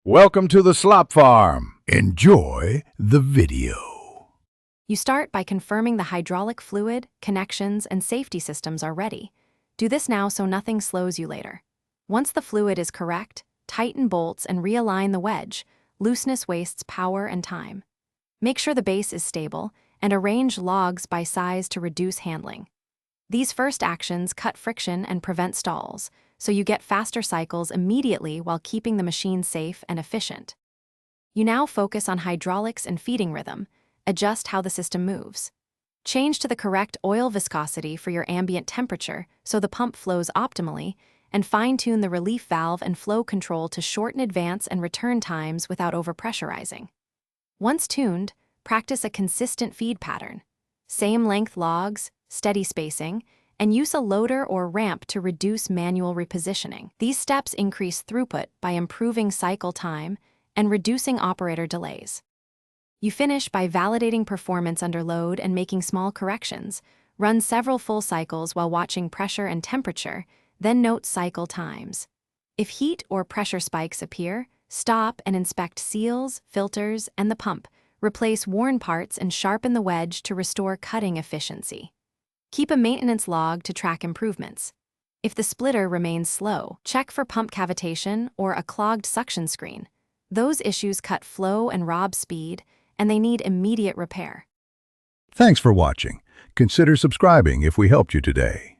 Welcome to the slop farm. Enjoy the video. You start by confirming the hydraulic fluid, connections, and safety systems are ready. Do this now so nothing slows you later. Once the fluid is correct, tighten bolts and realign the wedge. Looseness wastes power and time. Make sure the base is stable and arrange logs by size to reduce handling. These first actions cut friction and prevent stalls, so you get faster cycles immediately while keeping the machine safe and efficient. You now focus on hydraulics and feeding rhythm. Adjust how the system moves. Change to the correct oil viscosity for your ambient temperature so the pump flows optimally, and fine-tune the relief valve and flow control to shorten advance and return times without overpressurizing. Once tuned, practice a consistent feed pattern. Same length logs, steady spacing, and use a loader or ramp to reduce manual repositioning. These steps increase throughput by improving cycle time and reducing operator delays. You finish by validating performance under load and making small corrections. Run several full cycles while watching pressure and temperature, then note cycle times. If heat or pressure spikes appear, stop and inspect seals, filters, and the pump. Replace worn parts and sharpen the wedge to restore cutting efficiency. Keep a maintenance log to track improvements. If the splitter remains slow, check for pump cavitation or a clogged suction screen. Those issues cut flow and rob speed, and they need immediate repair. Thanks for watching. Consider subscribing if we helped you today.